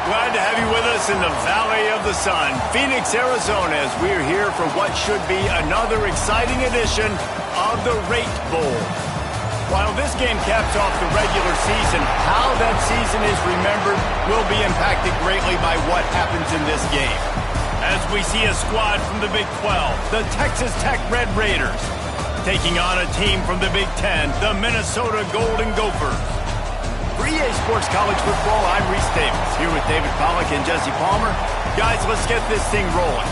Glad to have you with us in the Valley of the Sun, Phoenix, Arizona, as we're here for what should be another exciting edition of the Rate Bowl. While this game caps off the regular season, how that season is remembered will be impacted greatly by what happens in this game. As we see a squad from the Big 12, the Texas Tech Red Raiders, taking on a team from the Big 10, the Minnesota Golden Gophers. For EA Sports College Football, I'm Reese Davis, here with David Pollack and Jesse Palmer. Guys, let's get this thing rolling.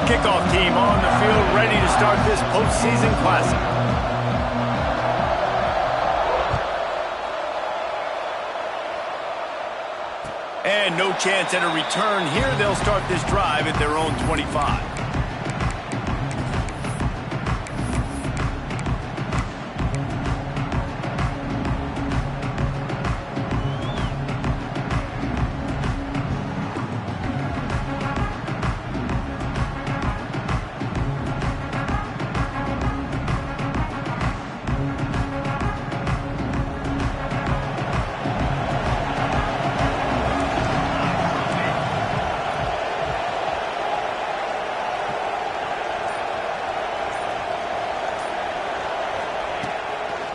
Kickoff team on the field, ready to start this postseason classic. And no chance at a return here. They'll start this drive at their own 25.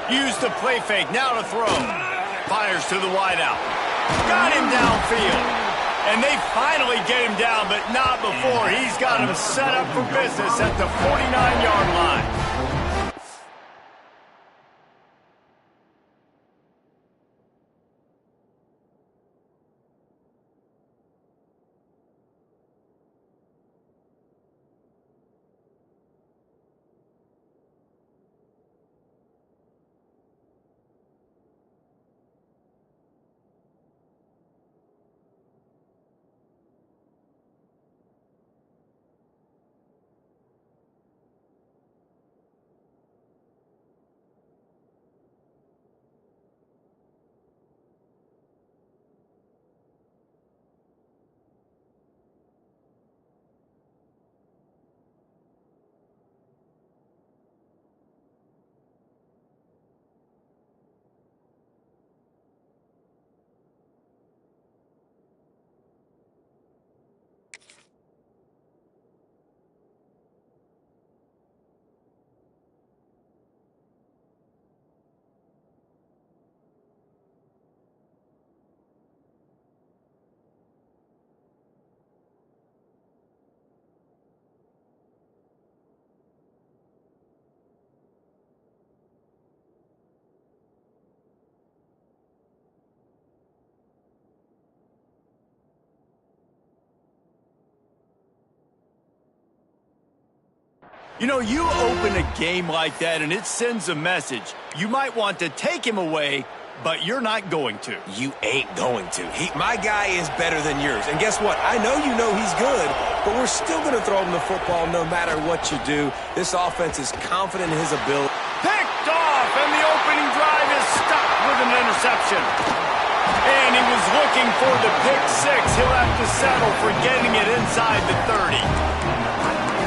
Use the play fake, now to throw. Fires to the wideout. Got him downfield. And they finally get him down, but not before. He's got him set up for business at the 49-yard line. You know, you open a game like that and it sends a message. You might want to take him away, but you're not going to. You ain't going to. My guy is better than yours. And guess what? I know you know he's good, but we're still going to throw him the football no matter what you do. This offense is confident in his ability. Picked off, and the opening drive is stopped with an interception. And he was looking for the pick six. He'll have to settle for getting it inside the 30.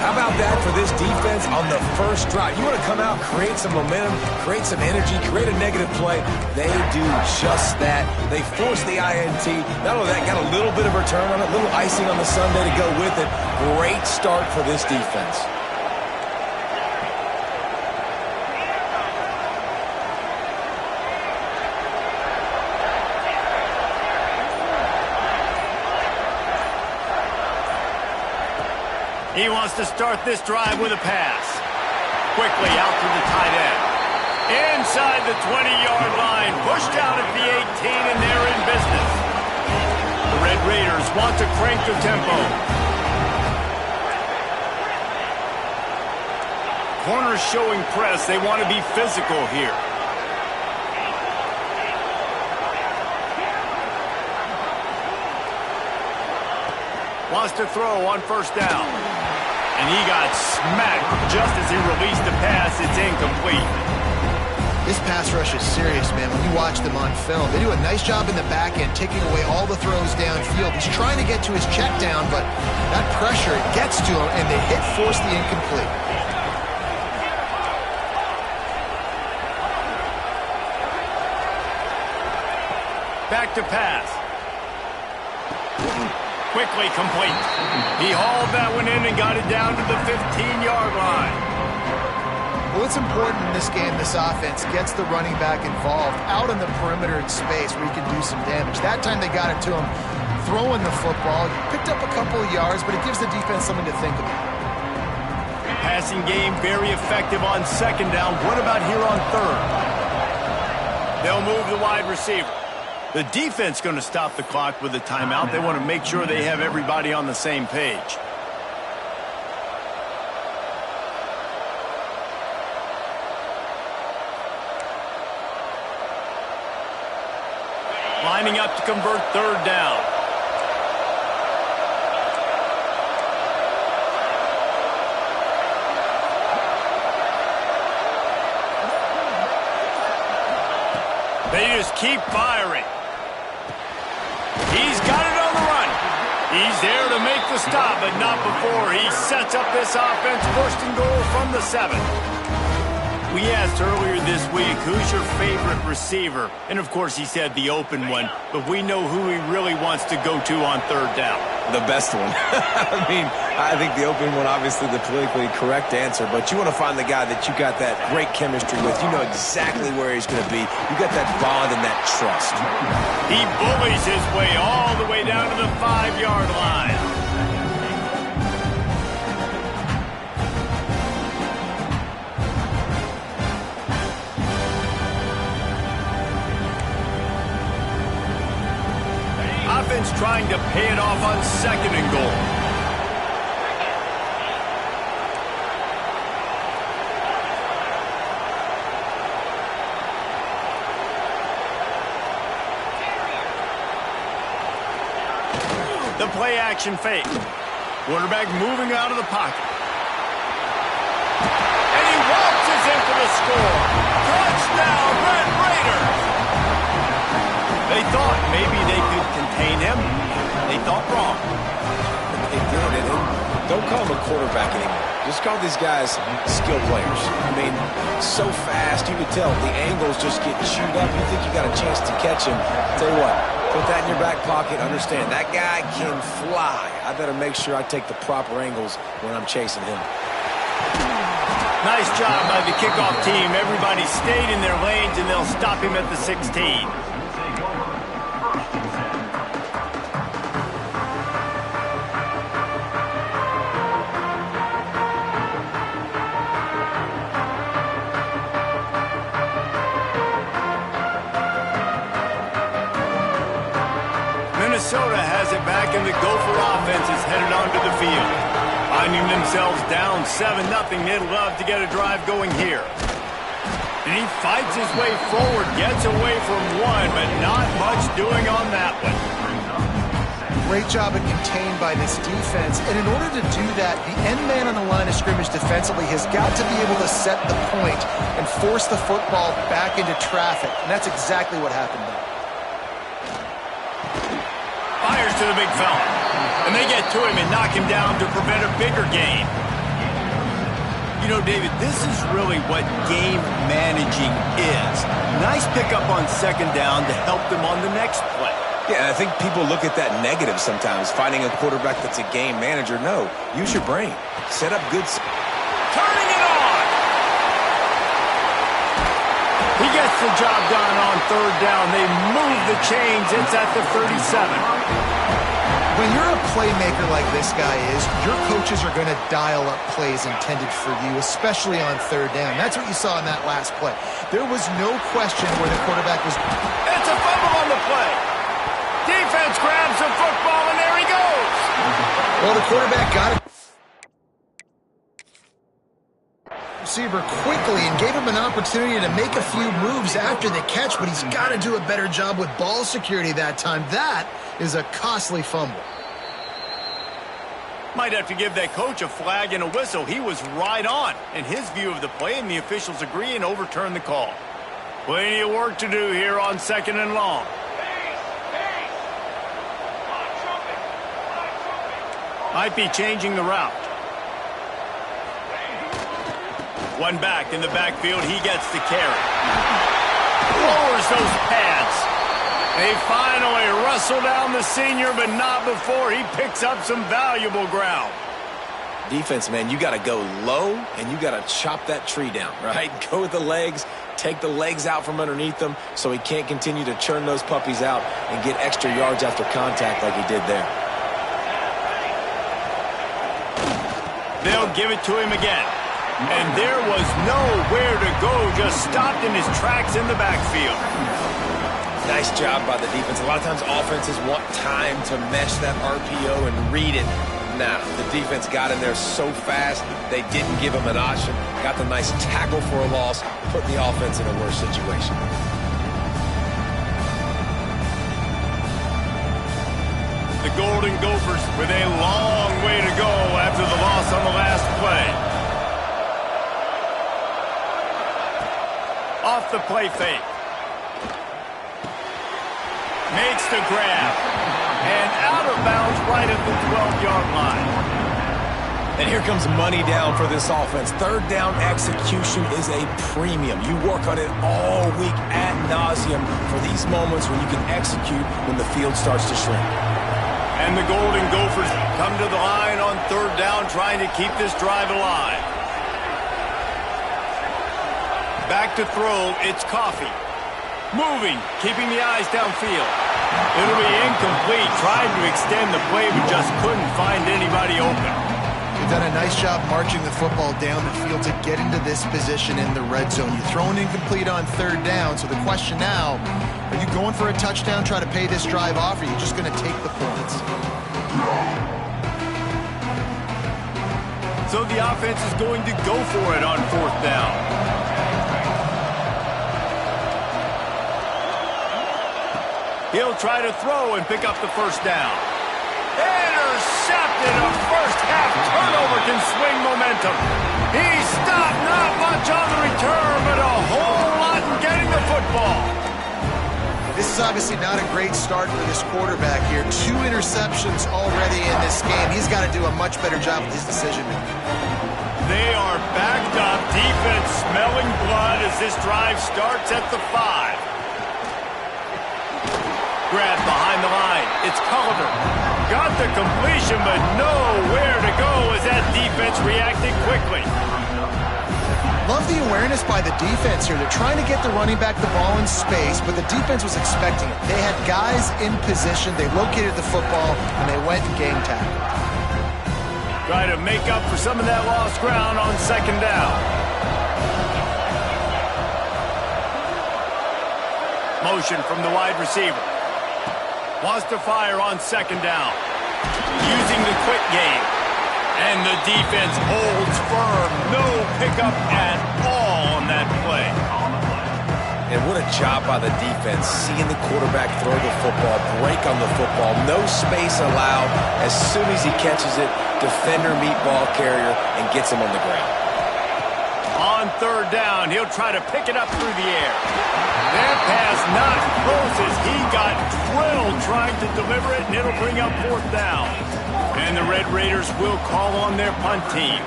How about that for this defense on the first drive? You want to come out, create some momentum, create some energy, create a negative play. They do just that. They force the INT. Not only that, got a little bit of return on it, a little icing on the sundae to go with it. Great start for this defense. He wants to start this drive with a pass. Quickly out to the tight end. Inside the 20-yard line. Pushed out at the 18, and they're in business. The Red Raiders want to crank the tempo. Corners showing press. They want to be physical here. Wants to throw on first down. And he got smacked just as he released the pass. It's incomplete. This pass rush is serious, man. When you watch them on film, they do a nice job in the back end, taking away all the throws downfield. He's trying to get to his check down, but that pressure gets to him, and the hit forced the incomplete. Back to pass. Quickly complete. He hauled that one in and got it down to the 15-yard line. Well, it's important in this game this offense gets the running back involved out on the perimeter in space where he can do some damage. That time they got it to him throwing the football. Picked up a couple of yards, but it gives the defense something to think about. Passing game very effective on second down. What about here on third? They'll move the wide receiver. The defense going to stop the clock with a timeout. They want to make sure they have everybody on the same page. Lining up to convert third down. They just keep firing. He's got it on the run. He's there to make the stop, but not before he sets up this offense. First and goal from the 7. We asked earlier this week, who's your favorite receiver? And, of course, he said the open one, but we know who he really wants to go to on third down. The best one. I mean, I think the open one, obviously the politically correct answer, but you want to find the guy that you got that great chemistry with. You know exactly where he's going to be. You got that bond and that trust. He bullies his way all the way down to the 5-yard line. Offense trying to pay it off on second and goal. The play action fake. Quarterback moving out of the pocket. And he waltzes in for the score. Touchdown, Red Raiders! They thought maybe they could contain him. They thought wrong. They did. Don't call him a quarterback anymore. Just call these guys skill players. I mean, so fast, you can tell the angles just get chewed up. You think you got a chance to catch him. Tell you what, put that in your back pocket. Understand, that guy can fly. I better make sure I take the proper angles when I'm chasing him. Nice job by the kickoff team. Everybody stayed in their lanes, and they'll stop him at the 16. Minnesota has it back, and the Gopher offense is headed onto the field. Finding themselves down 7-0, they'd love to get a drive going here. And he fights his way forward, gets away from one, but not much doing on that one. Great job of contained by this defense, and in order to do that, the end man on the line of scrimmage defensively has got to be able to set the point and force the football back into traffic, and that's exactly what happened there. Fires to the big fella. And they get to him and knock him down to prevent a bigger gain. You know, David, this is really what game managing is. Nice pickup on second down to help them on the next play. Yeah, I think people look at that negative sometimes, finding a quarterback that's a game manager. No, use your brain. Set up good... Turning it on! He gets the job done on third down. They move the chains. It's at the 37. When you're a playmaker like this guy is, your coaches are going to dial up plays intended for you, especially on third down. That's what you saw in that last play. There was no question where the quarterback was... It's a fumble on the play. Defense grabs the football, and there he goes. Well, the quarterback got it. Receiver quickly and gave him an opportunity to make a few moves after the catch, but he's got to do a better job with ball security that time. That is a costly fumble. Might have to give that coach a flag and a whistle. He was right on in his view of the play, and the officials agree and overturn the call. Plenty of work to do here on 2nd and long. Might be changing the route. One back in the backfield. He gets the carry. Lowers those pads. They finally wrestle down the senior, but not before he picks up some valuable ground. Defense, man, you got to go low, and you got to chop that tree down, right? Go with the legs, take the legs out from underneath them so he can't continue to churn those puppies out and get extra yards after contact like he did there. They'll give it to him again. And there was nowhere to go, just stopped in his tracks in the backfield. Nice job by the defense. A lot of times offenses want time to mesh that RPO and read it. Nah, the defense got in there so fast, they didn't give him an option. Got the nice tackle for a loss, put the offense in a worse situation. The Golden Gophers with a long way to go after the loss on the last play. Off the play fake. Makes the grab. And out of bounds right at the 12-yard line. And here comes money down for this offense. Third down execution is a premium. You work on it all week ad nauseum for these moments when you can execute when the field starts to shrink. And the Golden Gophers come to the line on 3rd down, trying to keep this drive alive. Back to throw, it's Coffee. Moving, keeping the eyes downfield. It'll be incomplete, trying to extend the play, but just couldn't find anybody open. You've done a nice job marching the football down the field to get into this position in the red zone. You're throwing incomplete on 3rd down, so the question now, are you going for a touchdown, try to pay this drive off, or are you just going to take the points? So the offense is going to go for it on 4th down. He'll try to throw and pick up the 1st down. Intercepted. A first-half turnover can swing momentum. He stopped, not much on the return, but a whole lot in getting the football. This is obviously not a great start for this quarterback here. 2 interceptions already in this game. He's got to do a much better job with his decision-making. They are backed up. Defense smelling blood as this drive starts at the 5. Grab behind the line. It's Culliver. Got the completion, but nowhere to go as that defense reacted quickly. Love the awareness by the defense here. They're trying to get the running back the ball in space, but the defense was expecting it. They had guys in position. They located the football, and they went and game tackled. Try to make up for some of that lost ground on 2nd down. Motion from the wide receiver. Wants to fire on 2nd down. Using the quick game. And the defense holds firm. No pickup at all on that play. And what a job by the defense. Seeing the quarterback throw the football, break on the football, no space allowed. As soon as he catches it, defender meet ball carrier and gets him on the ground. On 3rd down, he'll try to pick it up through the air. That pass not close as he got drilled trying to deliver it, and it'll bring up 4th down. And the Red Raiders will call on their punt team.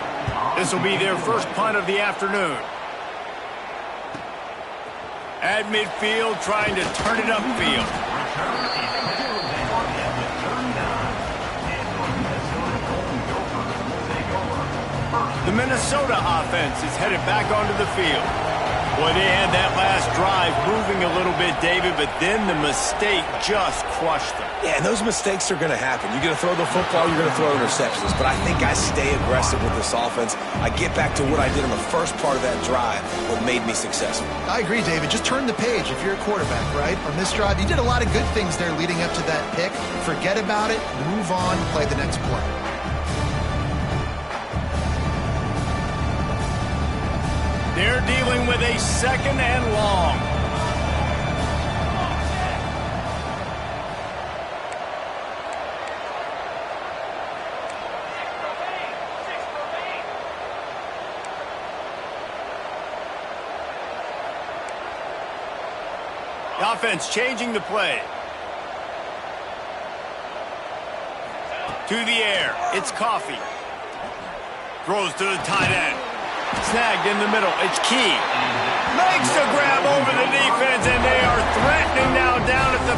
This will be their first punt of the afternoon. At midfield, trying to turn it upfield. The Minnesota offense is headed back onto the field. Boy, they had that last drive moving a little bit, David, but then the mistake just crushed them. Yeah, and those mistakes are going to happen. You're going to throw the football, you're going to throw interceptions. But I think I stay aggressive with this offense. I get back to what I did in the first part of that drive, what made me successful. I agree, David. Just turn the page if you're a quarterback, right? On this drive, you did a lot of good things there leading up to that pick. Forget about it, move on, play the next play. They're dealing with a 2nd and long. Offense changing the play. To the air. It's Coffee. Throws to the tight end. Snagged in the middle. It's Key. Makes the grab over the defense, and they are threatening now down at the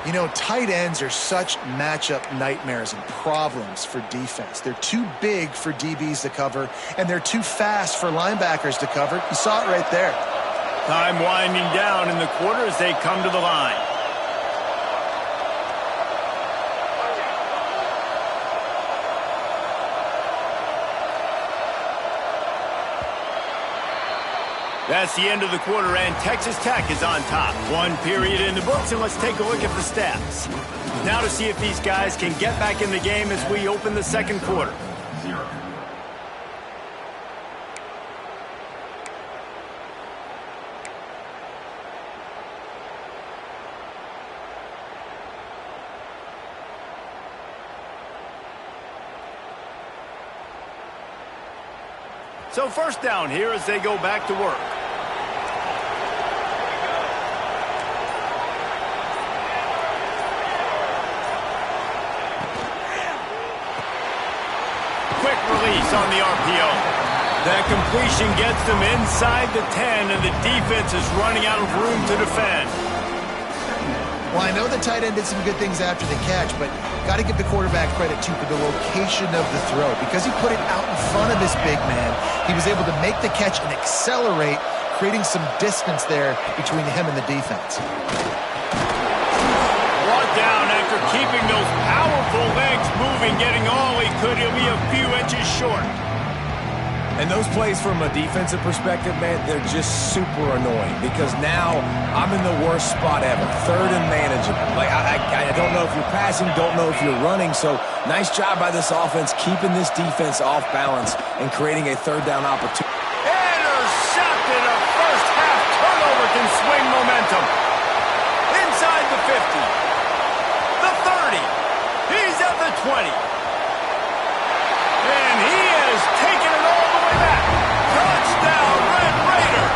15. You know, tight ends are such matchup nightmares and problems for defense. They're too big for DBs to cover, and they're too fast for linebackers to cover. You saw it right there. Time winding down in the quarter as they come to the line. That's the end of the quarter, and Texas Tech is on top. One period in the books, and let's take a look at the stats. Now to see if these guys can get back in the game as we open the second quarter. So first down here as they go back to work. Quick release on the RPO. That completion gets them inside the 10, and the defense is running out of room to defend. Well, I know the tight end did some good things after the catch, but got to give the quarterback credit, too, for the location of the throw. Because he put it out in front of his big man, he was able to make the catch and accelerate, creating some distance there between him and the defense. Brought down after keeping those powerful legs moving, getting all he could. He'll be a few inches short. And those plays from a defensive perspective, man, they're just super annoying because now I'm in the worst spot ever. Third and manageable. Like, I don't know if you're passing, don't know if you're running. So nice job by this offense keeping this defense off balance and creating a third down opportunity. Intercepted. A first half turnover can swing momentum. Inside the 50. The 30. He's at the 20. And he has taken it all the way back. Touchdown, Red Raiders.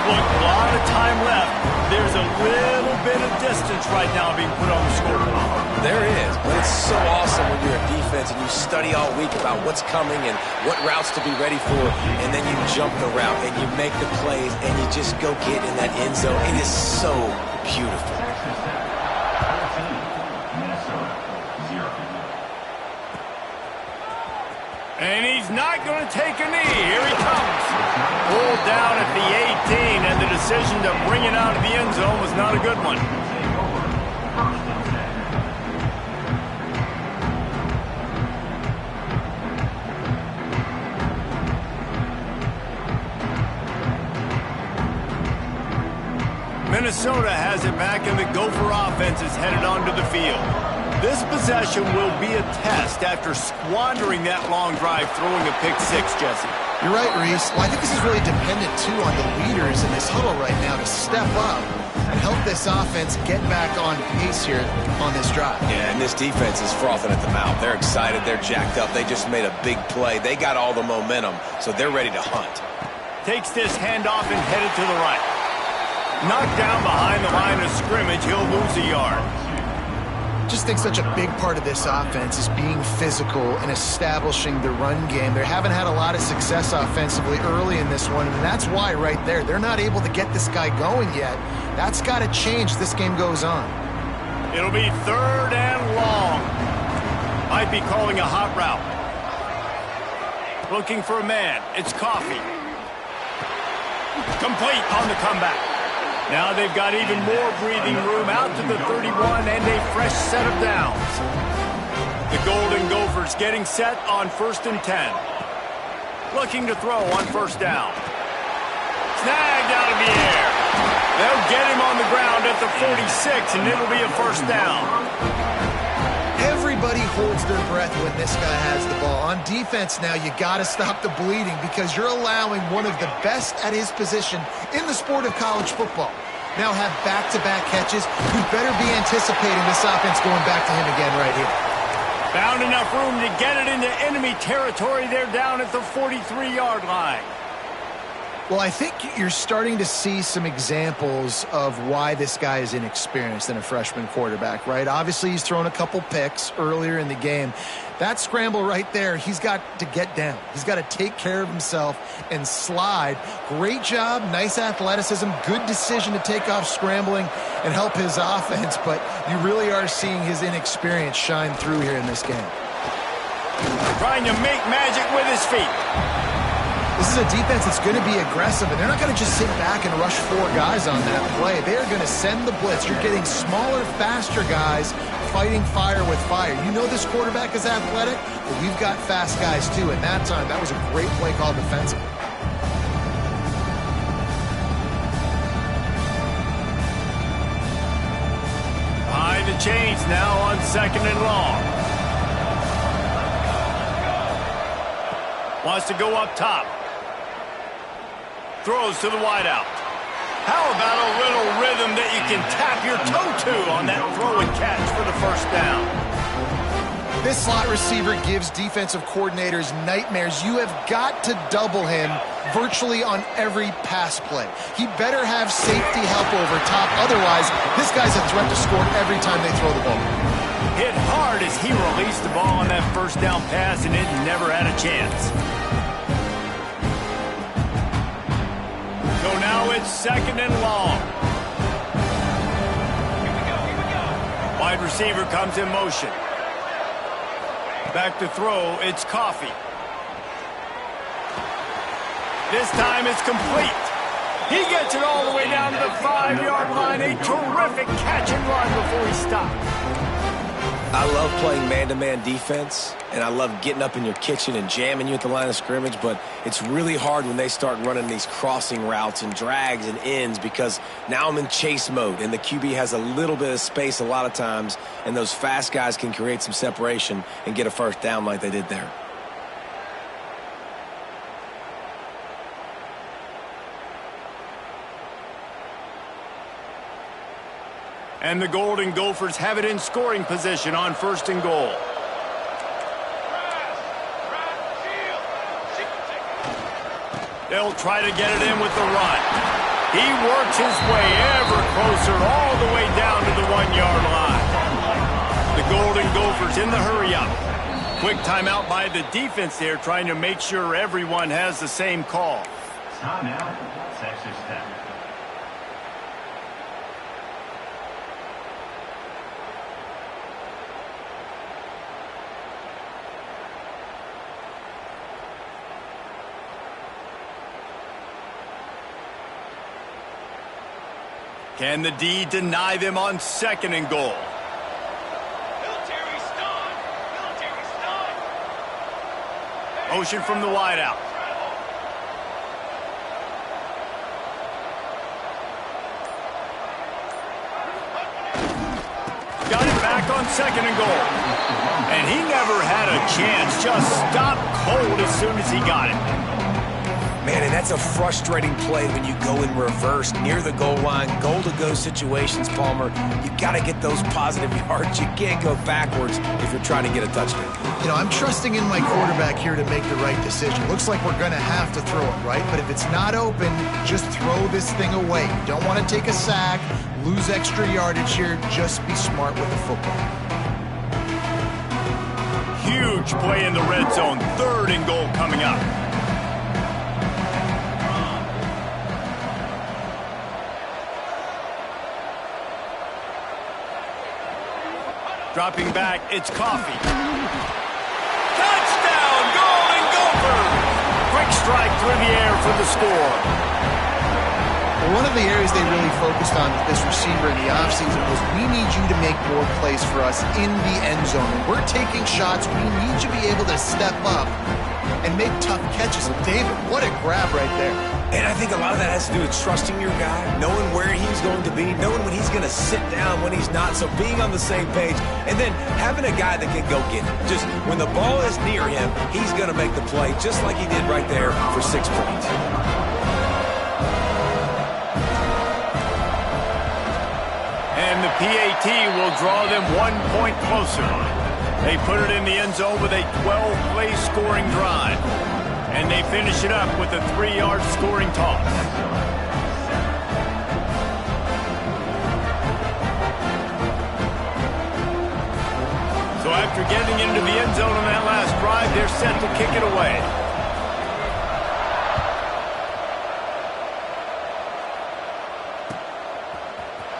Look, a lot of time left. There's a little bit of distance right now being put on the scoreboard. There is, but it's so awesome when you're a defense and you study all week about what's coming and what routes to be ready for, and then you jump the route and you make the plays and you just go get in that end zone. It is so beautiful. And he's not going to take a knee. Here he comes. Pulled down at the 18, and the decision to bring it out of the end zone was not a good one. Minnesota has it back, and the Gopher offense is headed onto the field. This possession will be a test after squandering that long drive, throwing a pick six, Jesse. You're right, Reese. Well, I think this is really dependent, too, on the leaders in this huddle right now to step up and help this offense get back on pace here on this drive. Yeah, and this defense is frothing at the mouth. They're excited. They're jacked up. They just made a big play. They got all the momentum, so they're ready to hunt. Takes this handoff and headed to the right. Knocked down behind the line of scrimmage. He'll lose a yard. Just think such a big part of this offense is being physical and establishing the run game. They haven't had a lot of success offensively early in this one, and that's why right there. They're not able to get this guy going yet. That's got to change as this game goes on. It'll be third and long. Might be calling a hot route. Looking for a man. It's Coffee. Complete on the comeback. Now they've got even more breathing room out to the 31 and a fresh set of downs. The Golden Gophers getting set on 1st and 10. Looking to throw on first down. Snagged out of the air. They'll get him on the ground at the 46, and it'll be a first down. Everybody holds their breath when this guy has the ball. On defense now, you got to stop the bleeding because you're allowing one of the best at his position in the sport of college football. Now have back-to-back catches. You better be anticipating this offense going back to him again right here. Found enough room to get it into enemy territory. They're down at the 43-yard line. Well, I think you're starting to see some examples of why this guy is inexperienced in a freshman quarterback, right? Obviously, he's thrown a couple picks earlier in the game. That scramble right there, he's got to get down. He's got to take care of himself and slide. Great job, nice athleticism, good decision to take off scrambling and help his offense, but you really are seeing his inexperience shine through here in this game. Trying to make magic with his feet. This is a defense that's going to be aggressive, and they're not going to just sit back and rush 4 guys on that play. They are going to send the blitz. You're getting smaller, faster guys fighting fire with fire. You know this quarterback is athletic, but we've got fast guys too. And that time, that was a great play call defensively. Behind the chains now on 2nd and long. Wants to go up top. Throws to the wideout. How about a little rhythm that you can tap your toe to on that throw and catch for the first down? This slot receiver gives defensive coordinators nightmares. You have got to double him virtually on every pass play. He better have safety help over top. Otherwise, this guy's a threat to score every time they throw the ball. Hit hard as he released the ball on that first down pass, and it never had a chance. So now it's 2nd and long. Here we go. Wide receiver comes in motion. Back to throw, it's Coffee. This time it's complete. He gets it all the way down to the 5-yard line. A terrific catch and run before he stopped. I love playing man-to-man defense, and I love getting up in your kitchen and jamming you at the line of scrimmage, but it's really hard when they start running these crossing routes and drags and ends because now I'm in chase mode, and the QB has a little bit of space a lot of times, and those fast guys can create some separation and get a first down like they did there. And the Golden Gophers have it in scoring position on 1st and goal. They'll try to get it in with the run. He works his way ever closer all the way down to the 1-yard line. The Golden Gophers in the hurry-up. Quick timeout by the defense there, trying to make sure everyone has the same call. Timeout, Texas Tech. Can the D deny them on 2nd and goal? Military stun! Military stun! Motion from the wideout. Got it back on 2nd and goal. And he never had a chance. Just stopped cold as soon as he got it. Man, and that's a frustrating play when you go in reverse near the goal line, goal-to-go situations, Palmer. You got to get those positive yards. You can't go backwards if you're trying to get a touchdown. You know, I'm trusting in my quarterback here to make the right decision. Looks like we're going to have to throw it, right? But if it's not open, just throw this thing away. You don't want to take a sack, lose extra yardage here. Just be smart with the football. Huge play in the red zone. 3rd and goal coming up. Dropping back, it's Coffee. Touchdown, Golden Gophers! Quick strike through the air for the score. Well, one of the areas they really focused on with this receiver in the offseason was we need you to make more plays for us in the end zone. When we're taking shots, we need you to be able to step up and make tough catches. And David, what a grab right there. And I think a lot of that has to do with trusting your guy, knowing where he's going to be, knowing when he's going to sit down, when he's not, so being on the same page, and then having a guy that can go get it. Just when the ball is near him, he's going to make the play, just like he did right there for 6 points. And the PAT will draw them 1 point closer. They put it in the end zone with a 12-play scoring drive. And they finish it up with a 3-yard scoring toss. So after getting into the end zone on that last drive, they're set to kick it away.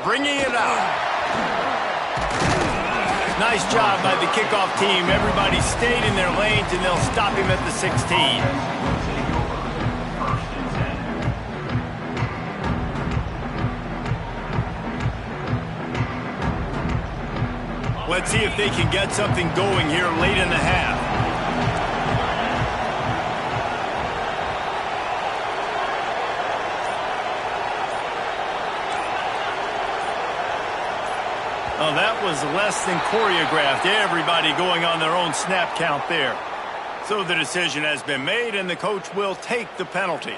Bringing it out. Nice job by the kickoff team. Everybody stayed in their lanes, and they'll stop him at the 16. Let's see if they can get something going here late in the half. Oh, that was less than choreographed. Everybody going on their own snap count there. So the decision has been made, and the coach will take the penalty.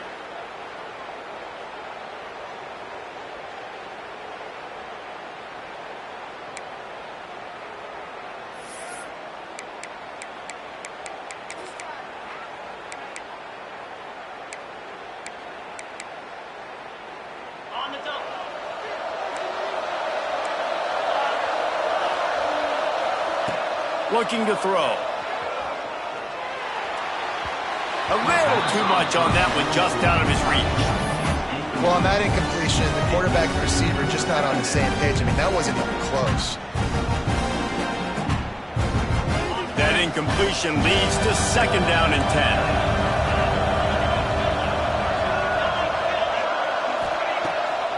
Looking to throw. A little too much on that one, just out of his reach. Well, on that incompletion, the quarterback and receiver just not on the same page. I mean, that wasn't even close. That incompletion leads to 2nd down and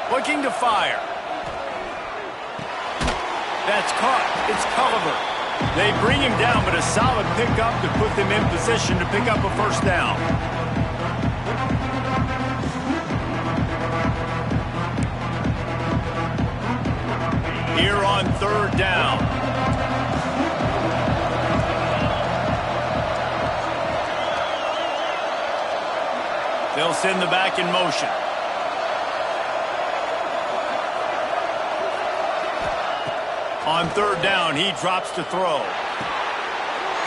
10. Looking to fire. That's caught. It's Culliver. They bring him down, but a solid pickup to put them in position to pick up a 1st down. Here on 3rd down. They'll send the back in motion. On 3rd down, he drops to throw.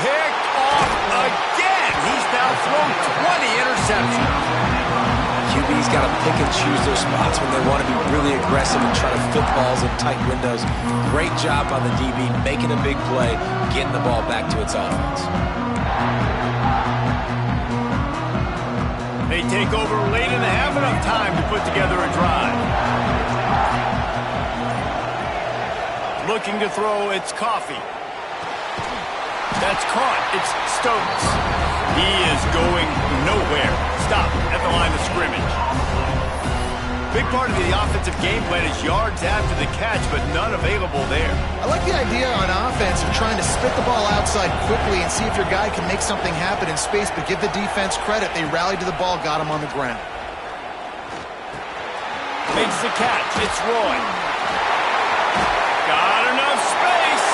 Picked off again. He's now thrown 20 interceptions. QB's got to pick and choose their spots when they want to be really aggressive and try to fit balls in tight windows. Great job by the DB, making a big play, getting the ball back to its offense. They take over late in the half, enough time to put together a drive. Looking to throw, it's Coffee. That's caught. It's Stokes. He is going nowhere. Stop at the line of scrimmage. Big part of the offensive game plan is yards after the catch, but none available there. I like the idea on offense of trying to spit the ball outside quickly and see if your guy can make something happen in space, but give the defense credit. They rallied to the ball, got him on the ground. Makes the catch. It's Roy. Got enough space.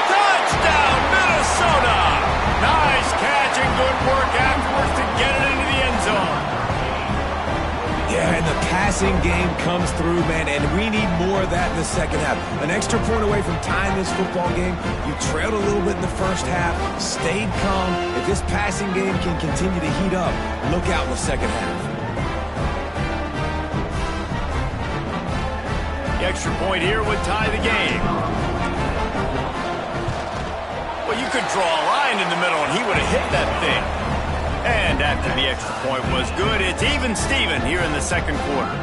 Touchdown, Minnesota. Nice catch and good work afterwards to get it into the end zone. Yeah, and the passing game comes through, man, and we need more of that in the second half. An extra point away from tying this football game. You trailed a little bit in the first half, stayed calm. If this passing game can continue to heat up, look out in the second half. The extra point here would tie the game. Well, you could draw a line in the middle, and he would have hit that thing. And after the extra point was good, it's even Steven here in the second quarter.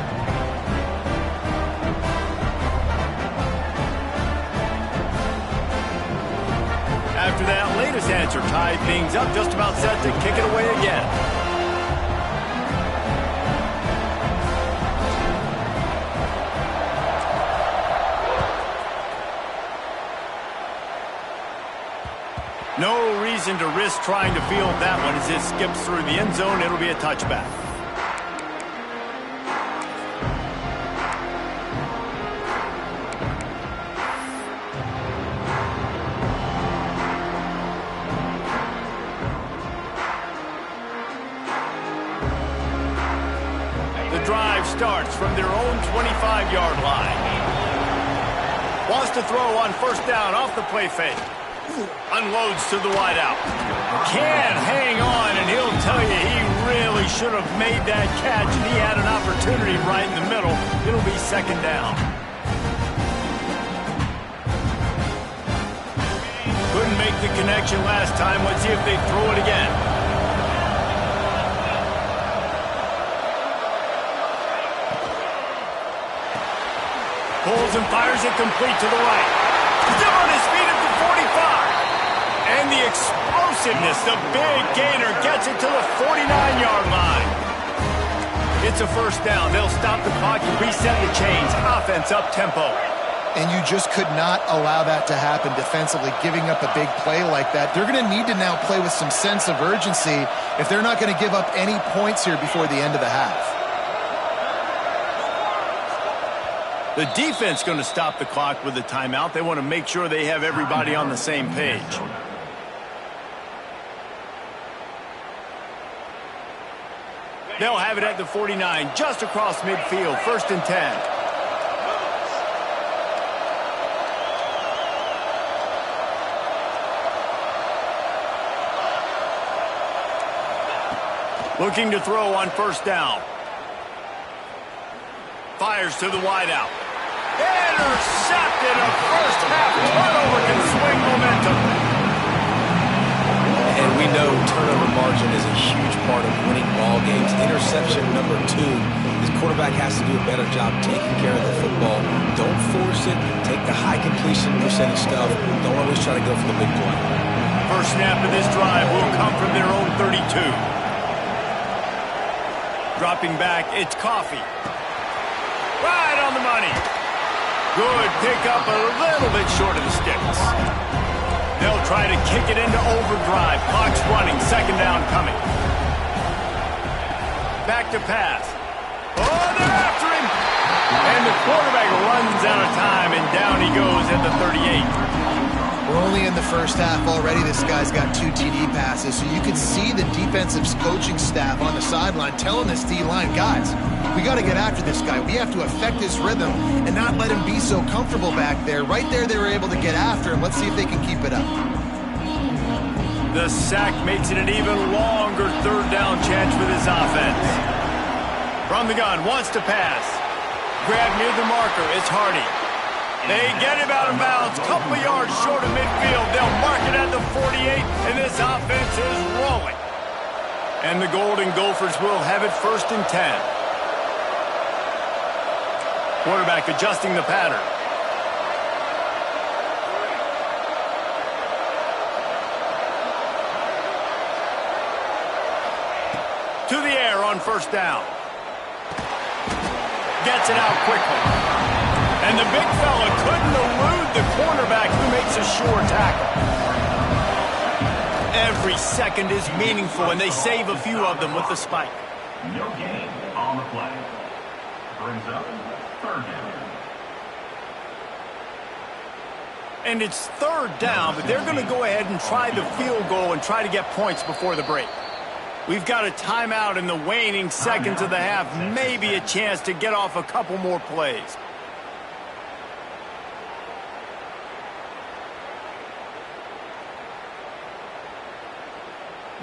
After that latest answer tied things up, just about set to kick it away again. No reason to risk trying to field that one as it skips through the end zone. It'll be a touchback. The drive starts from their own 25-yard line. Wants to throw on 1st down off the play fake. Unloads to the wideout. Can't hang on, and he'll tell you he really should have made that catch, and he had an opportunity right in the middle. It'll be second down. Couldn't make the connection last time. Let's see if they throw it again. Pulls and fires it complete to the right. Still on his feet at the 45. And the explosiveness, the big gainer gets it to the 49-yard line. It's a first down. They'll stop the clock and reset the chains. Offense up tempo. And you just could not allow that to happen defensively, giving up a big play like that. They're going to need to now play with some sense of urgency if they're not going to give up any points here before the end of the half. The defense going to stop the clock with a timeout. They want to make sure they have everybody on the same page. They'll have it at the 49, just across midfield, 1st and 10. Looking to throw on first down. Fires to the wideout. Intercepted. A first half turnover can swing momentum. And we know turnover margin is a huge part of winning ball games. Interception number 2. This quarterback has to do a better job taking care of the football. Don't force it. Take the high completion percentage stuff. Don't always try to go for the big play. First snap of this drive will come from their own 32. Dropping back, it's Coffee. Right on the money. Good pickup, a little bit short of the sticks. They'll try to kick it into overdrive. Clock's running, second down coming. Back to pass. Oh, they're after him. And the quarterback runs out of time, and down he goes at the 38. We're only in the first half already. This guy's got 2 TD passes, so you can see the defensive coaching staff on the sideline telling this D-line, guys, we got to get after this guy. We have to affect his rhythm and not let him be so comfortable back there. Right there, they were able to get after him. Let's see if they can keep it up. The sack makes it an even longer third down chance for this offense. From the gun, wants to pass. Grab near the marker, it's Hardy. They get him out of bounds, couple yards short of midfield. They'll mark it at the 48, and this offense is rolling. And the Golden Gophers will have it 1st and 10. Quarterback adjusting the pattern. To the air on first down. Gets it out quickly. And the big fella couldn't elude the cornerback who makes a sure tackle. Every second is meaningful, and they save a few of them with the spike. No gain on the play. Brings up third down. And it's third down, but they're going to go ahead and try the field goal and try to get points before the break. We've got a timeout in the waning seconds of the half, maybe a chance to get off a couple more plays.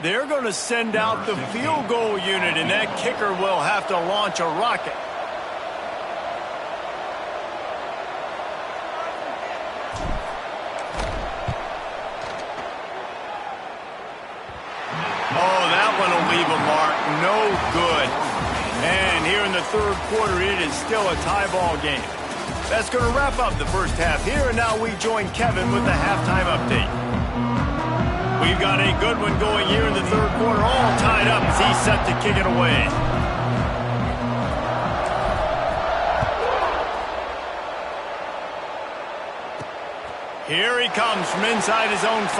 They're going to send out the field goal unit, and that kicker will have to launch a rocket. Oh, that one will leave a mark. No good. And here in the third quarter, it is still a tie ball game. That's going to wrap up the first half here, and now we join Kevin with the halftime update. We've got a good one going here in the third quarter, all tied up as he's set to kick it away. Here he comes from inside his own 5.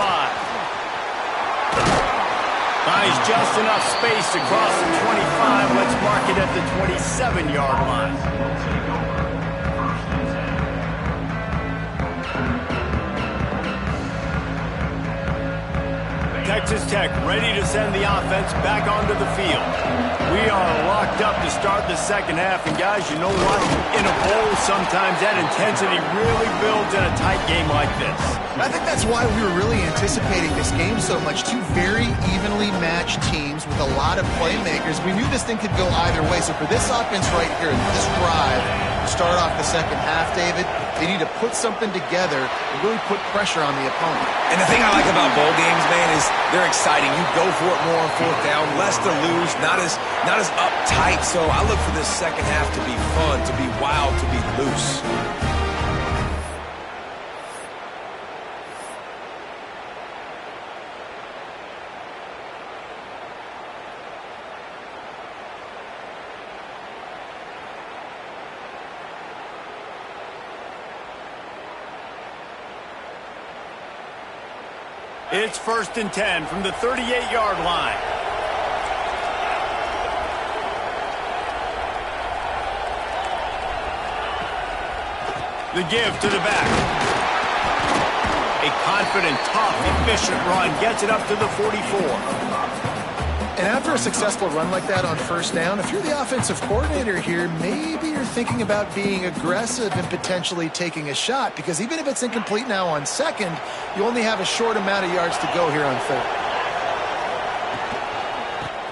Buys just enough space to cross the 25. Let's mark it at the 27-yard line. Texas Tech ready to send the offense back onto the field. We are locked up to start the second half, and guys, you know what? In a bowl, sometimes that intensity really builds in a tight game like this. I think that's why we were really anticipating this game so much. Two very evenly matched teams with a lot of playmakers. We knew this thing could go either way. So for this offense right here, this drive, to start off the second half, David, they need to put something together and really put pressure on the opponent. And the thing I like about bowl games, man, is they're exciting. You go for it more on fourth down, less to lose, not as uptight. So I look for this second half to be fun, to be wild, to be loose. It's 1st and 10 from the 38-yard line. The give to the back. A confident, tough, efficient run gets it up to the 44. And after a successful run like that on first down, if you're the offensive coordinator here, maybe you're thinking about being aggressive and potentially taking a shot, because even if it's incomplete now on second, you only have a short amount of yards to go here on third.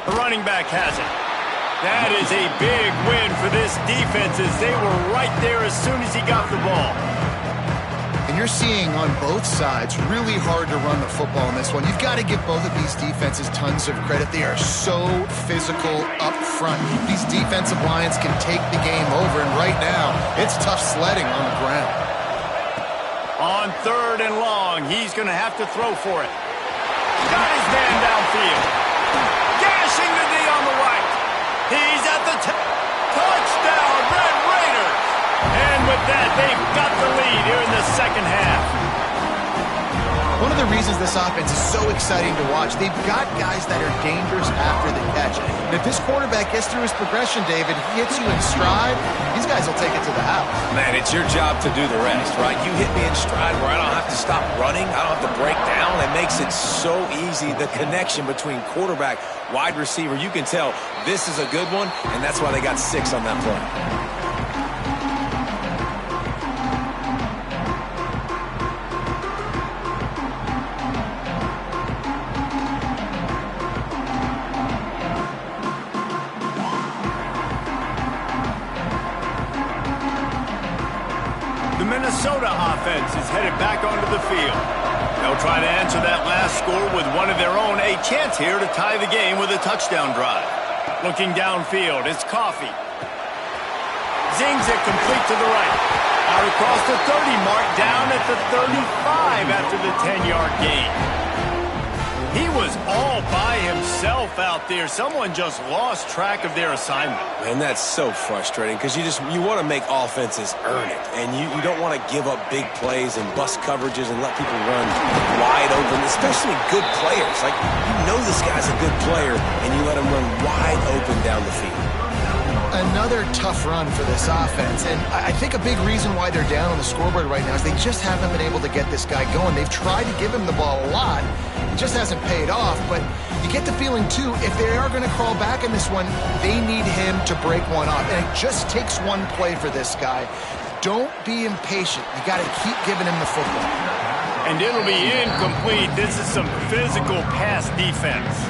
The running back has it. That is a big win for this defense, as they were right there as soon as he got the ball. And you're seeing on both sides really hard to run the football in this one. You've got to give both of these defenses tons of credit. They are so physical up front. These defensive lines can take the game over, and right now, it's tough sledding on the ground. On 3rd and long, he's going to have to throw for it. Got his man downfield. Gashing the D on the right. He's at the touchdown, Red Raiders. And with that, they've got the lead here in the second half. One of the reasons this offense is so exciting to watch, they've got guys that are dangerous after the catch. And if this quarterback gets through his progression, David, he hits you in stride, these guys will take it to the house. Man, it's your job to do the rest, right? You hit me in stride where I don't have to stop running. I don't have to break down. It makes it so easy. The connection between quarterback, wide receiver, you can tell this is a good one, and that's why they got 6 on that play. The Minnesota offense is headed back onto the field. They'll try to answer that last score with one of their own. A chance here to tie the game with a touchdown drive. Looking downfield, it's Coffee. Zings it complete to the right. Out across the 30 mark, down at the 35 after the 10-yard gain. He was all by himself out there. Someone just lost track of their assignment. Man, that's so frustrating, because you want to make offenses earn it, and you don't want to give up big plays and bust coverages and let people run wide open, especially good players. Like, you know this guy's a good player, and you let him run wide open down the field. Another tough run for this offense, and I think a big reason why they're down on the scoreboard right now is they just haven't been able to get this guy going. They've tried to give him the ball a lot. It just hasn't paid off, but you get the feeling, too, if they are going to crawl back in this one, they need him to break one off, and it just takes one play for this guy. Don't be impatient. You got to keep giving him the football. And it'll be incomplete. This is some physical pass defense.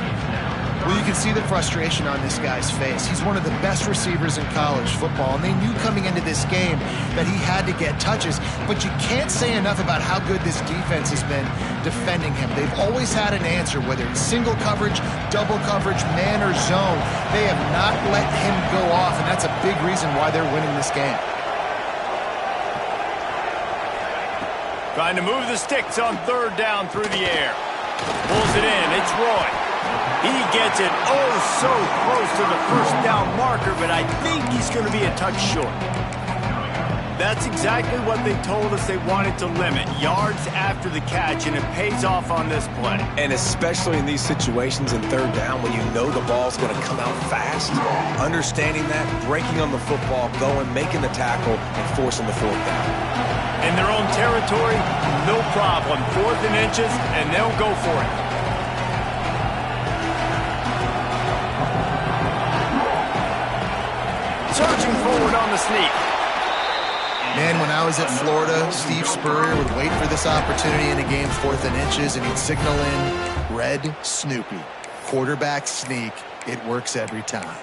Well, you can see the frustration on this guy's face. He's one of the best receivers in college football, and they knew coming into this game that he had to get touches, but you can't say enough about how good this defense has been defending him. They've always had an answer, whether it's single coverage, double coverage, man or zone. They have not let him go off, and that's a big reason why they're winning this game. Trying to move the sticks on 3rd down through the air. Pulls it in. It's Roy. He gets it so close to the 1st down marker, but I think he's going to be a touch short. That's exactly what they told us they wanted to limit, yards after the catch, and it pays off on this play. And especially in these situations in 3rd down when you know the ball's going to come out fast, understanding that, breaking on the football, going, making the tackle, and forcing the 4th down. In their own territory, no problem. 4th and inches, and they'll go for it. Surging forward on the sneak. Man, when I was at Florida, Steve Spurrier would wait for this opportunity in a game 4th and inches, and he'd signal in Red Snoopy. Quarterback sneak. It works every time.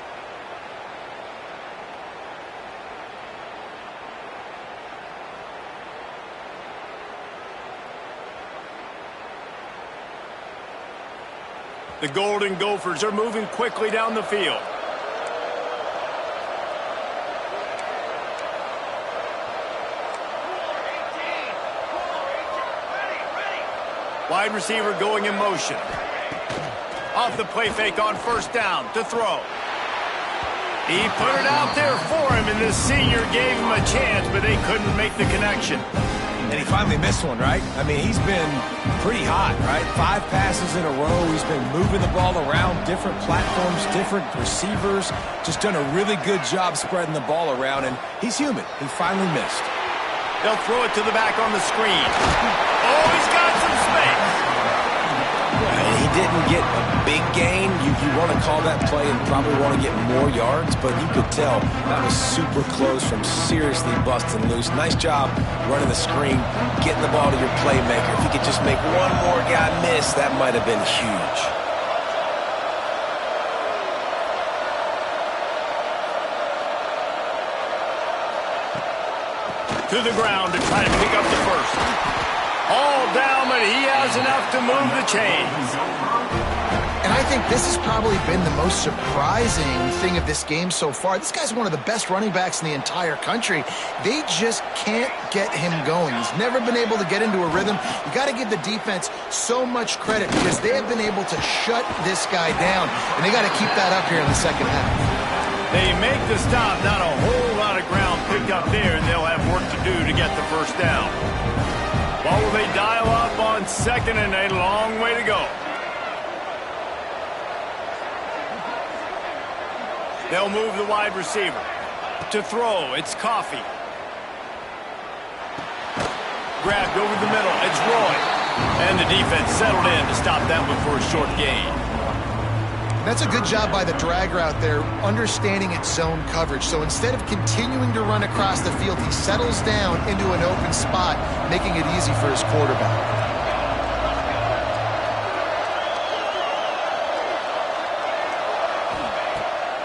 The Golden Gophers are moving quickly down the field. Wide receiver going in motion. Off the play fake on 1st down to throw. He put it out there for him, and the senior gave him a chance, but they couldn't make the connection. And he finally missed one, right? I mean, he's been pretty hot, right? 5 passes in a row. He's been moving the ball around, different platforms, different receivers. Just done a really good job spreading the ball around, and he's human. He finally missed. They'll throw it to the back on the screen. Oh, he's got some space. And he didn't get a big gain. You want to call that play and probably want to get more yards, but you could tell that was super close from seriously busting loose. Nice job running the screen, getting the ball to your playmaker. If he could just make one more guy miss, that might have been huge. To the ground to try to pick up the first. All down, but he has enough to move the chains. And I think this has probably been the most surprising thing of this game so far. This guy's one of the best running backs in the entire country. They just can't get him going. He's never been able to get into a rhythm. You got to give the defense so much credit because they have been able to shut this guy down, and they got to keep that up here in the second half. They make the stop, not a whole lot of ground picked up there, and they'll have work to do to get the first down. What will they dial up on 2nd and a long way to go? They'll move the wide receiver. To throw, it's Coffee. Grabbed over the middle, it's Roy. And the defense settled in to stop that one for a short gain. That's a good job by the drag route there, understanding its zone coverage. So instead of continuing to run across the field, he settles down into an open spot, making it easy for his quarterback.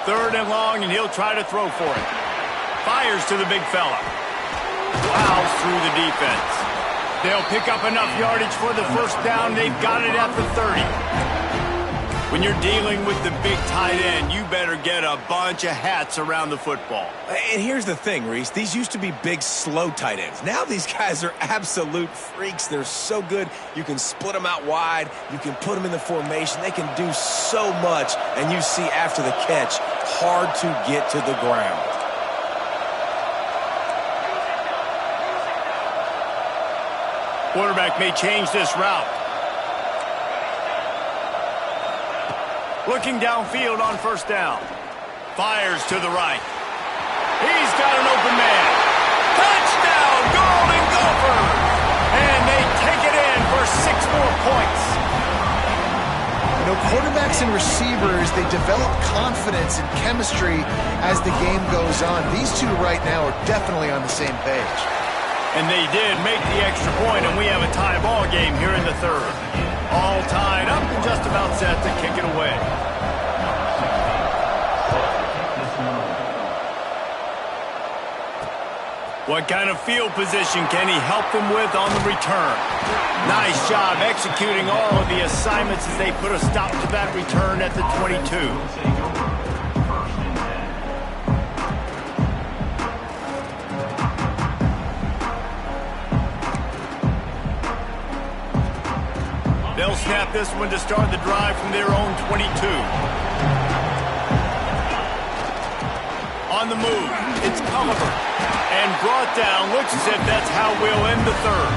Third and long, and he'll try to throw for it. Fires to the big fella. Plows through the defense. They'll pick up enough yardage for the first down. They've got it at the 30. When you're dealing with the big tight end, you better get a bunch of hats around the football. And here's the thing, Reese. These used to be big, slow tight ends. Now these guys are absolute freaks. They're so good. You can split them out wide. You can put them in the formation. They can do so much. And you see after the catch, hard to get to the ground. Quarterback may change this route. Looking downfield on 1st down. Fires to the right. He's got an open man. Touchdown, Golden Gophers! And they take it in for 6 more points. You know, quarterbacks and receivers, they develop confidence and chemistry as the game goes on. These two right now are definitely on the same page. And they did make the extra point, and we have a tie ball game here in the 3rd. All tied up and just about set to kick it away. What kind of field position can he help them with on the return? Nice job executing all of the assignments as they put a stop to that return at the 22. They'll snap this one to start the drive from their own 22. On the move, it's Culliver. And brought down, looks as if that's how we'll end the 3rd.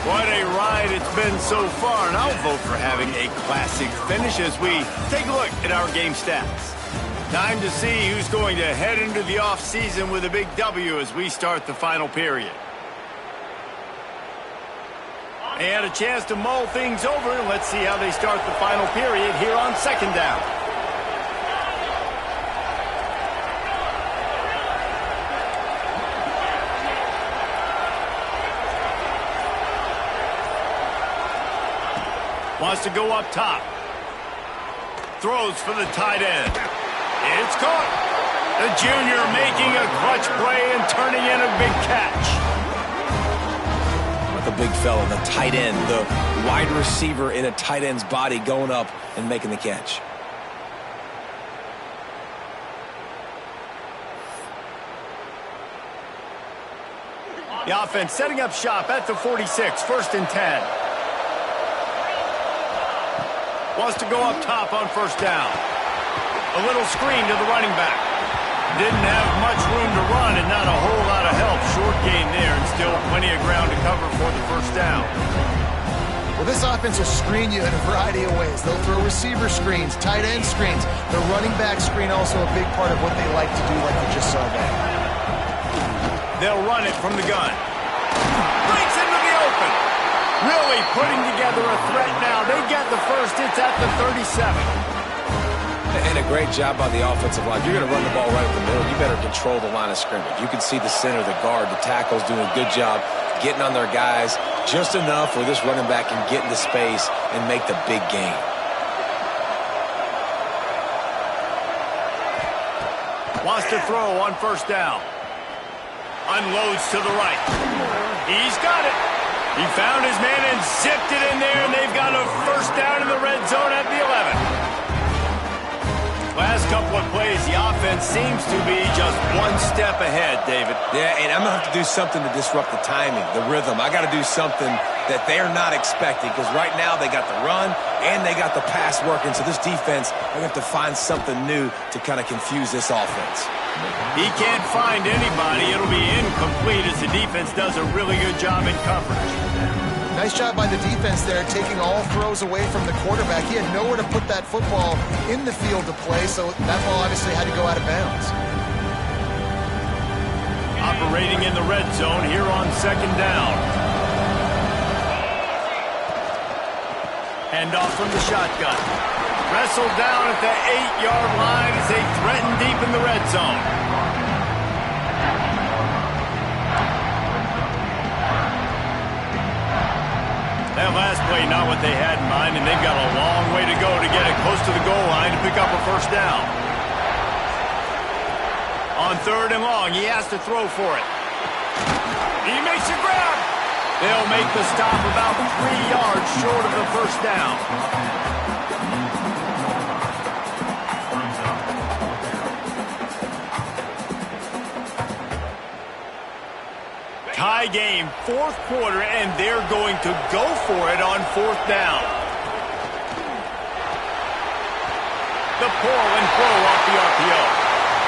What a ride it's been so far, and I'll vote for having a classic finish as we take a look at our game stats. Time to see who's going to head into the offseason with a big W as we start the final period. They had a chance to mull things over. Let's see how they start the final period here on 2nd down. Wants to go up top. Throws for the tight end. It's caught. The junior making a clutch play and turning in a big catch. The big fella, the tight end, the wide receiver in a tight end's body going up and making the catch. The offense setting up shop at the 46, 1st and 10. Wants to go up top on 1st down. A little screen to the running back. Didn't have much room to run and not a whole lot of help. Short gain there and still plenty of ground to cover for the 1st down. Well, this offense will screen you in a variety of ways. They'll throw receiver screens, tight end screens. The running back screen also a big part of what they like to do, like you just saw there. They'll run it from the gun. Breaks into the open. Really putting together a threat now. They get the first. It's at the 37. And a great job by the offensive line. You're going to run the ball right in the middle. You better control the line of scrimmage. You can see the center, the guard, the tackles doing a good job getting on their guys just enough where this running back can get into space and make the big gain. Wants to throw on 1st down. Unloads to the right. He's got it. He found his man and zipped it in there, and they've got a 1st down in the red zone at the 11. Last couple of plays, the offense seems to be just one step ahead, David. Yeah, and I'm going to have to do something to disrupt the timing, the rhythm. I got to do something that they're not expecting because right now they got the run and they got the pass working. So this defense, they're going to have to find something new to kind of confuse this offense. He can't find anybody. It'll be incomplete as the defense does a really good job in coverage. Nice job by the defense there, taking all throws away from the quarterback. He had nowhere to put that football in the field to play, so that ball obviously had to go out of bounds. Operating in the red zone here on 2nd down. Hand off from the shotgun. Wrestled down at the 8-yard line as they threaten deep in the red zone. That last play, not what they had in mind, and they've got a long way to go to get it close to the goal line to pick up a 1st down. On 3rd and long, he has to throw for it. He makes a grab. They'll make the stop about 3 yards short of the 1st down. Tie game, 4th quarter, and they're going to go for it on 4th down. The pull and throw off the RPO.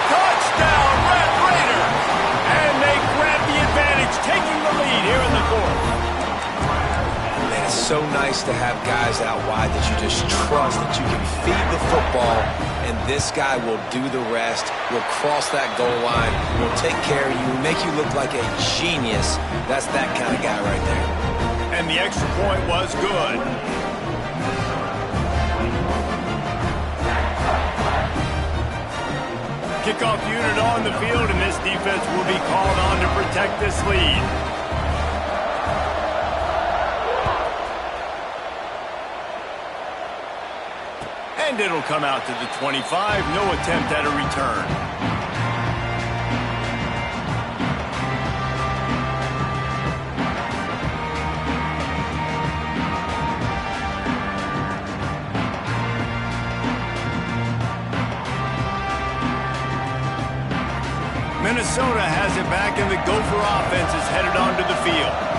Touchdown, Red Raiders! And they grab the advantage, taking the lead here in the 4th. Man, it's so nice to have guys out wide that you just trust that you can feed the football and this guy will do the rest, will cross that goal line, will take care of you, make you look like a genius. That's that kind of guy right there. And the extra point was good. Kickoff unit on the field, and this defense will be called on to protect this lead. And it'll come out to the 25. No attempt at a return. Minnesota has it back, and the Gopher offense is headed onto the field.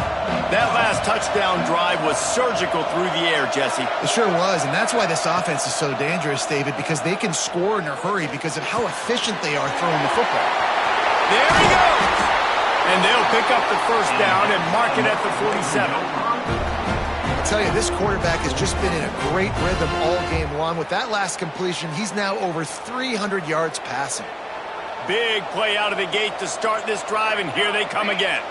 That last touchdown drive was surgical through the air, Jesse. It sure was, and that's why this offense is so dangerous, David, because they can score in a hurry because of how efficient they are throwing the football. There he goes! And they'll pick up the 1st down and mark it at the 47. I tell you, this quarterback has just been in a great rhythm all game long. With that last completion, he's now over 300 yards passing. Big play out of the gate to start this drive, and here they come again.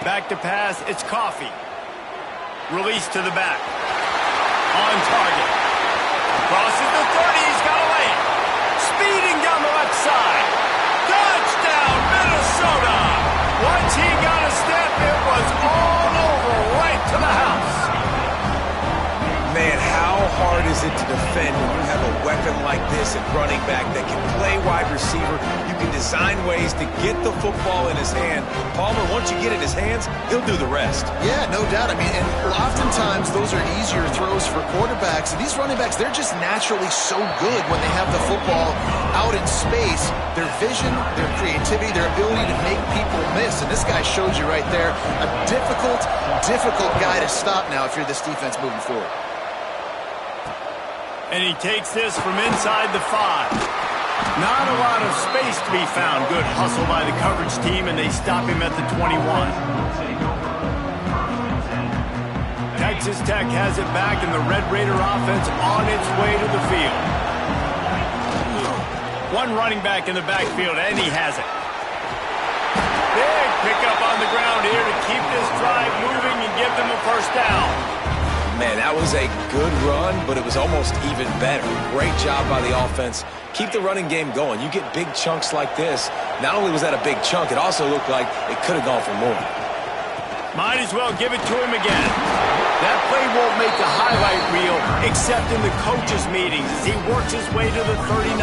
Back to pass, it's Coffee. Release to the back. On target. Crosses the 30, he's got a lane. Speeding down the left side. Touchdown, Minnesota! Once he got a step, it was all over right to the house. decent running back that can play wide receiver. You can design ways to get the football in his hand. Palmer, once you get it in his hands, he'll do the rest. Yeah, no doubt. I mean, and oftentimes those are easier throws for quarterbacks. And these running backs, they're just naturally so good when they have the football out in space. Their vision, their creativity, their ability to make people miss. And this guy shows you right there a difficult guy to stop now if you're this defense moving forward. And he takes this from inside the 5. Not a lot of space to be found. Good hustle by the coverage team, and they stop him at the 21. Texas Tech has it back, and the Red Raider offense on its way to the field. One running back in the backfield, and he has it. Big pickup on the ground here to keep this drive moving and give them a first down. Man, that was a good run, but it was almost even better. Great job by the offense. Keep the running game going. You get big chunks like this. Not only was that a big chunk, it also looked like it could have gone for more. Might as well give it to him again. That play won't make the highlight reel except in the coaches' meetings as he works his way to the 39.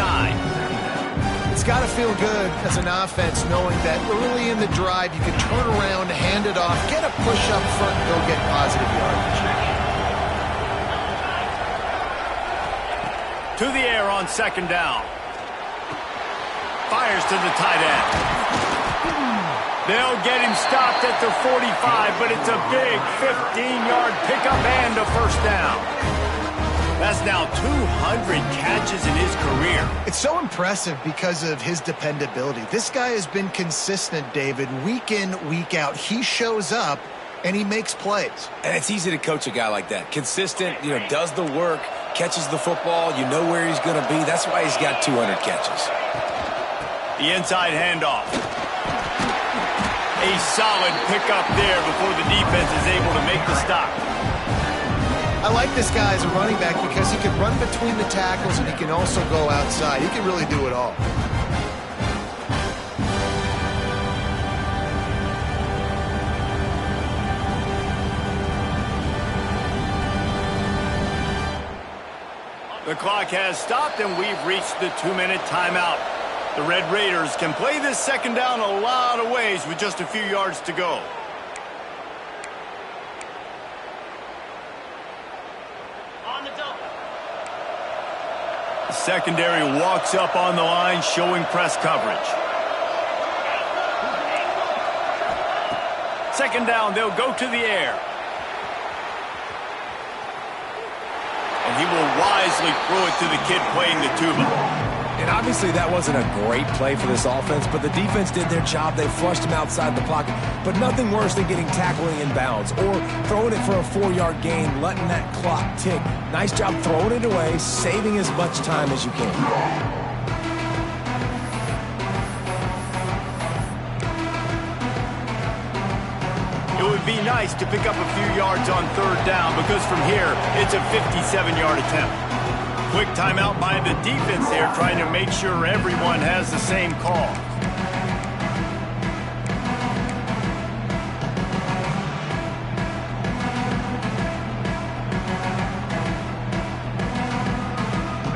It's got to feel good as an offense knowing that early in the drive you can turn around, hand it off, get a push up front, and go get positive yardage. To the air on second down. Fires to the tight end. They'll get him stopped at the 45, but it's a big 15-yard pickup and a first down. That's now 200 catches in his career. It's so impressive because of his dependability. This guy has been consistent, David, week in, week out. He shows up, and he makes plays. And it's easy to coach a guy like that. Consistent, does the work, catches the football, you know where he's going to be. That's why he's got 200 catches. The inside handoff. A solid pickup there before the defense is able to make the stop. I like this guy as a running back because he can run between the tackles and he can also go outside. He can really do it all. The clock has stopped, and we've reached the 2-minute timeout. The Red Raiders can play this second down a lot of ways with just a few yards to go. On the double. The secondary walks up on the line, showing press coverage. Second down, they'll go to the air. And he will wisely throw it to the kid playing the tuba. And obviously that wasn't a great play for this offense, but the defense did their job. They flushed him outside the pocket, but nothing worse than getting tackling in bounds or throwing it for a 4-yard gain, letting that clock tick. Nice job throwing it away, saving as much time as you can. It would be nice to pick up a few yards on third down because from here, it's a 57-yard attempt. Quick timeout by the defense there, trying to make sure everyone has the same call.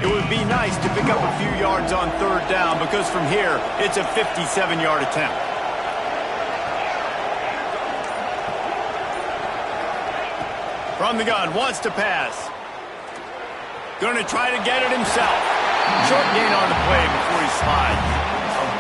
It would be nice to pick up a few yards on third down because from here, it's a 57-yard attempt. From the gun, wants to pass. Going to try to get it himself. Short gain on the play before he slides.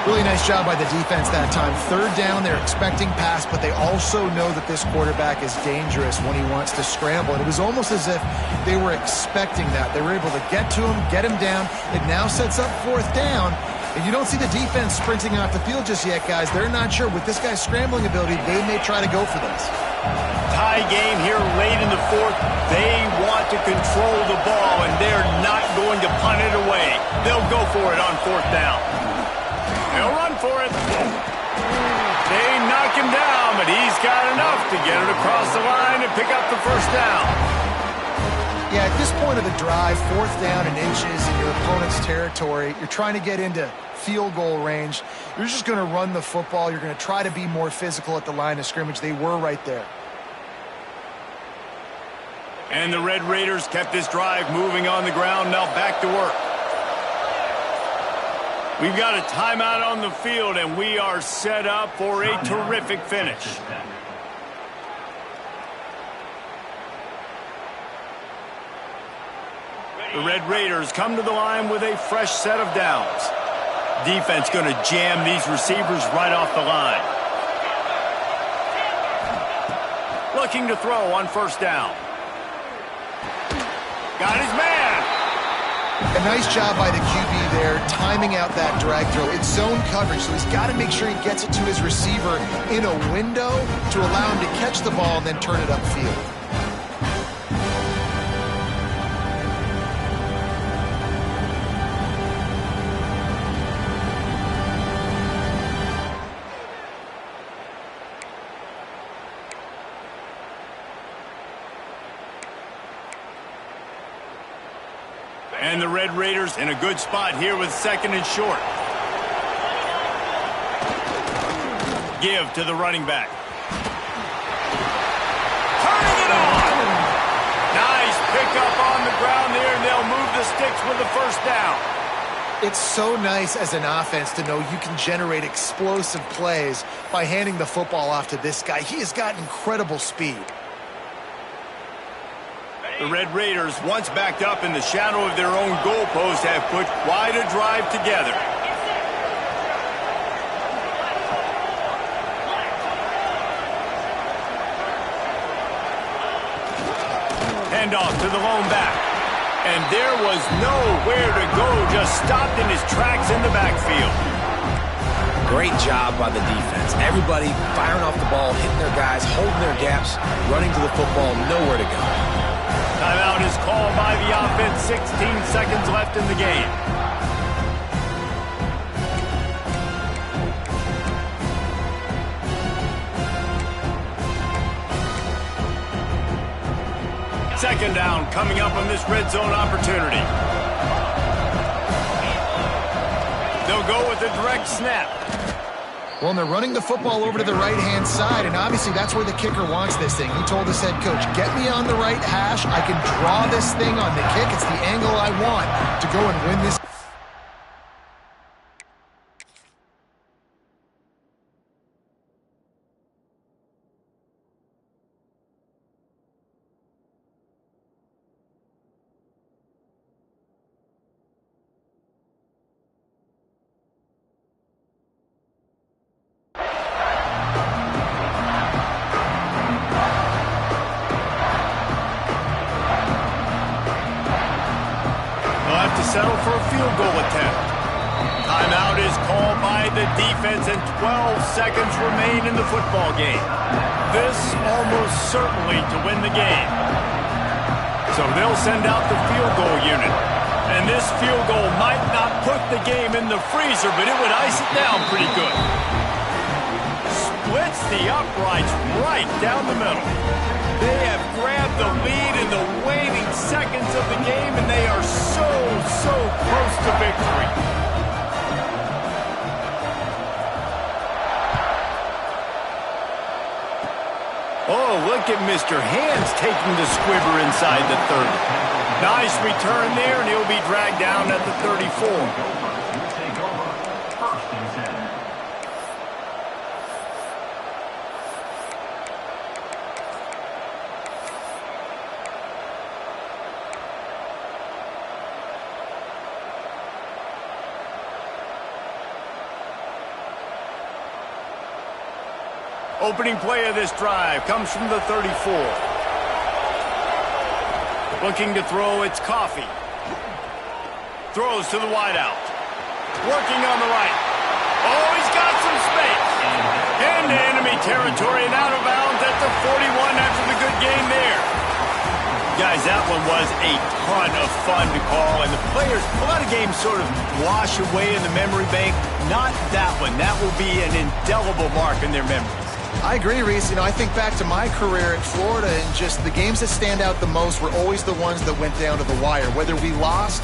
Really nice job by the defense that time. Third down, they're expecting pass, but they also know that this quarterback is dangerous when he wants to scramble. And it was almost as if they were expecting that. They were able to get to him, get him down. It now sets up fourth down. And you don't see the defense sprinting off the field just yet, guys. They're not sure. With this guy's scrambling ability, they may try to go for this. Tie game here late in the fourth. They want to control the ball, and they're not going to punt it away. They'll go for it on fourth down. They'll run for it. They knock him down, but he's got enough to get it across the line and pick up the first down. Yeah, at this point of the drive, fourth down and inches in your opponent's territory, you're trying to get into field goal range. You're just going to run the football. You're going to try to be more physical at the line of scrimmage. They were right there. And the Red Raiders kept this drive moving on the ground. Now back to work. We've got a timeout on the field, and we are set up for a terrific finish. The Red Raiders come to the line with a fresh set of downs. Defense going to jam these receivers right off the line. Looking to throw on first down. Got his man. A nice job by the QB there, timing out that drag throw. It's zone coverage, so he's got to make sure he gets it to his receiver in a window to allow him to catch the ball and then turn it upfield. And the Red Raiders in a good spot here with second and short. Give to the running back. Turning it on! Nice pickup on the ground there, and they'll move the sticks with the first down. It's so nice as an offense to know you can generate explosive plays by handing the football off to this guy. He has got incredible speed. The Red Raiders, once backed up in the shadow of their own goalpost, have put quite a drive together. Handoff to the lone back. And there was nowhere to go, just stopped in his tracks in the backfield. Great job by the defense. Everybody firing off the ball, hitting their guys, holding their gaps, running to the football, nowhere to go. Timeout is called by the offense. 16 seconds left in the game. Second down coming up on this red zone opportunity. They'll go with a direct snap. Well, and they're running the football over to the right-hand side, and obviously that's where the kicker wants this thing. He told his head coach, get me on the right hash. I can draw this thing on the kick. It's the angle I want to go and win this. Settle for a field goal attempt. Timeout is called by the defense, and 12 seconds remain in the football game. This almost certainly to win the game. So they'll send out the field goal unit. And this field goal might not put the game in the freezer, but it would ice it down pretty good. Splits the uprights right down the middle. They have grabbed the lead in the waning seconds of the game, and they are so close to victory. Oh, look at Mr. Hands taking the squibber inside the 30. Nice return there, and he'll be dragged down at the 34. Opening play of this drive comes from the 34. Looking to throw, it's Coffee. Throws to the wideout. Working on the right. Oh, he's got some space. Into enemy territory and out of bounds at the 41 after the good game there. Guys, that one was a ton of fun to call, and the players, a lot of games sort of wash away in the memory bank. Not that one. That will be an indelible mark in their memories. I agree, Reese. I think back to my career at Florida, and just the games that stand out the most were always the ones that went down to the wire. Whether we lost